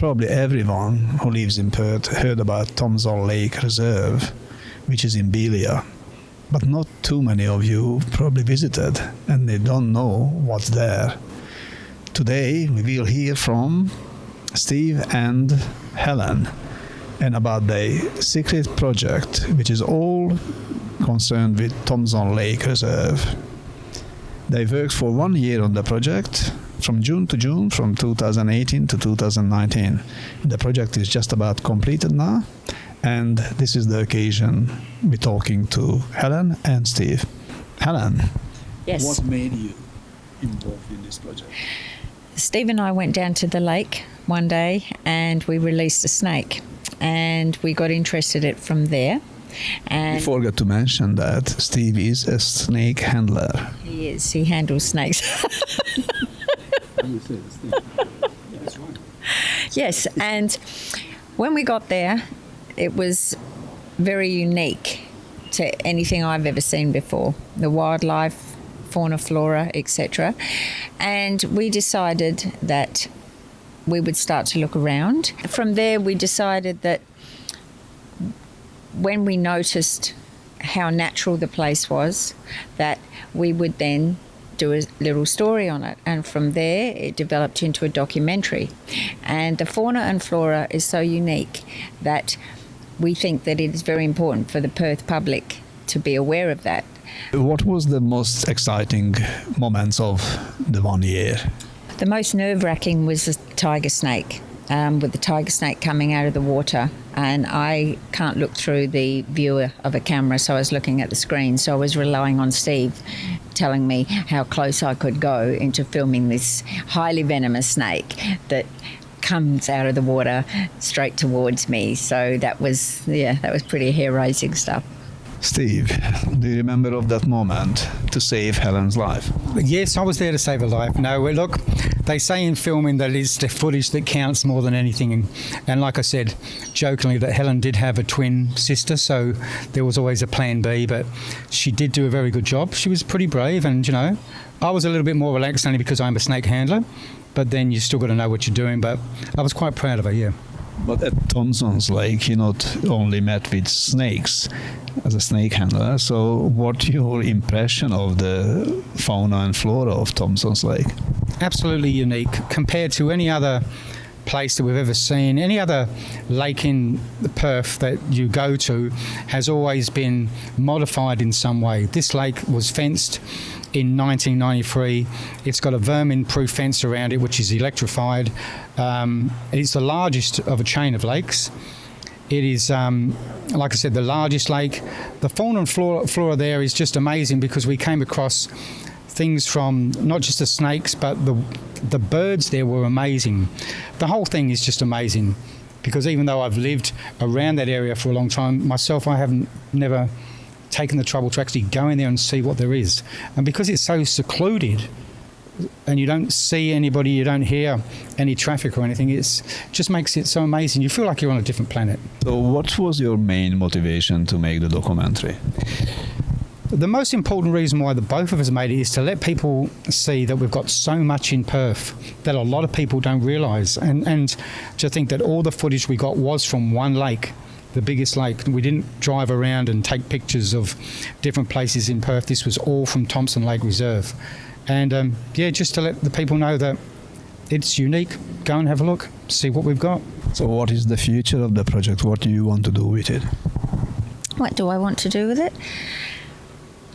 Probably everyone who lives in Perth heard about Thompson Lake Reserve, which is in Belia. But not too many of you probably visited, and they don't know what's there. Today we will hear from Steve and Helen and about their secret project, which is all concerned with Thompson Lake Reserve. They worked for 1 year on the project, from June to June, from 2018 to 2019. The project is just about completed now, and this is the occasion we're talking to Helen and Steve. Helen, Yes. what made you involved in this project? Steve and I went down to the lake one day and we released a snake, and we got interested in it from there. And We forgot to mention that Steve is a snake handler. he handles snakes. Yes, and when we got there, it was very unique to anything I've ever seen before. The wildlife, fauna, flora, etc. And we decided that we would start to look around. From there, we decided that when we noticed how natural the place was, that we would then do a little story on it, and from there it developed into a documentary. And the fauna and flora is so unique that we think that it is very important for the Perth public to be aware of that. What was the most exciting moments of the 1 year? The most nerve-wracking was the tiger snake, with the tiger snake coming out of the water, and I can't look through the viewer of a camera, so I was looking at the screen, so I was relying on Steve telling me how close I could go into filming this highly venomous snake that comes out of the water straight towards me. So that was pretty hair-raising stuff. Steve, do you remember of that moment to save Helen's life? Yes, I was there to save her life. No, well, look, they say in filming that it's the footage that counts more than anything. And like I said, jokingly, that Helen did have a twin sister, so there was always a plan B, but she did do a very good job. She was pretty brave, and, you know, I was a little bit more relaxed only because I'm a snake handler, but then you still got to know what you're doing. But I was quite proud of her, yeah. But at Thompson's Lake, you not only met with snakes as a snake handler, so what's your impression of the fauna and flora of Thompson's Lake? Absolutely unique compared to any other place that we've ever seen. Any other lake in Perth that you go to has always been modified in some way. This lake was fenced in 1993. It's got a vermin-proof fence around it, which is electrified. It's the largest of a chain of lakes. It is, like I said, the largest lake. The fauna and flora there is just amazing, because we came across things from not just the snakes, but the birds there were amazing. The whole thing is just amazing, because even though I've lived around that area for a long time myself, I haven't never taken the trouble to actually go in there and see what there is. And because it's so secluded and you don't see anybody, you don't hear any traffic or anything, it just makes it so amazing. You feel like you're on a different planet. So what was your main motivation to make the documentary? The most important reason why the both of us made it is to let people see that we've got so much in Perth that a lot of people don't realise. And to think that all the footage we got was from one lake, the biggest lake. We didn't drive around and take pictures of different places in Perth. This was all from Thompson Lake Reserve. And just to let the people know that it's unique. Go and have a look, see what we've got. So what is the future of the project? What do you want to do with it? What do I want to do with it?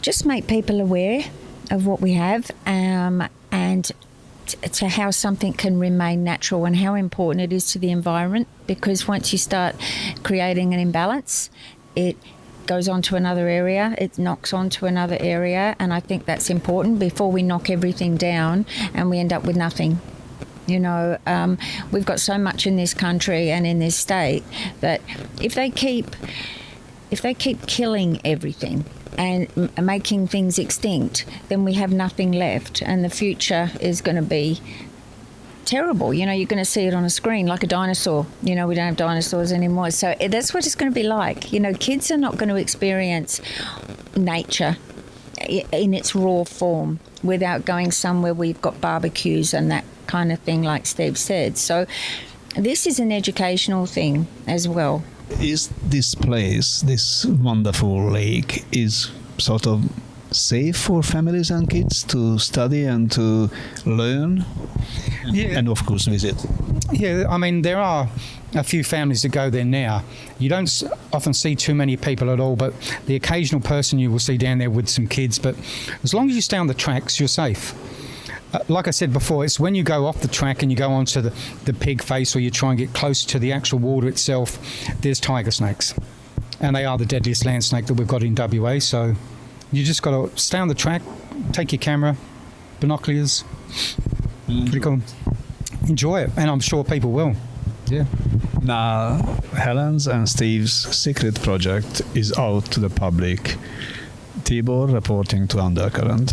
Just make people aware of what we have, and to how something can remain natural and how important it is to the environment, because once you start creating an imbalance, it goes on to another area, it knocks on to another area, and I think that's important before we knock everything down and we end up with nothing. You know, we've got so much in this country and in this state that if they keep killing everything and making things extinct, then we have nothing left, and the future is going to be terrible. You know, you're going to see it on a screen like a dinosaur. You know, we don't have dinosaurs anymore. So that's what it's going to be like. You know, kids are not going to experience nature in its raw form without going somewhere where we've got barbecues and that kind of thing, like Steve said. So this is an educational thing as well. Is this place, this wonderful lake, is sort of safe for families and kids to study and to learn? Yeah. And of course visit. Yeah, I mean, there are a few families that go there now. You don't often see too many people at all, but the occasional person you will see down there with some kids. But as long as you stay on the tracks, you're safe. Like I said before, it's when you go off the track and you go onto the pig face, or you try and get closer to the actual water itself, there's tiger snakes. And they are the deadliest land snake that we've got in WA. So you just got to stay on the track, take your camera, binoculars. Pretty cool. Enjoy it, and I'm sure people will. Yeah. Now, Helen's and Steve's secret project is out to the public. Tibor reporting to Undercurrent.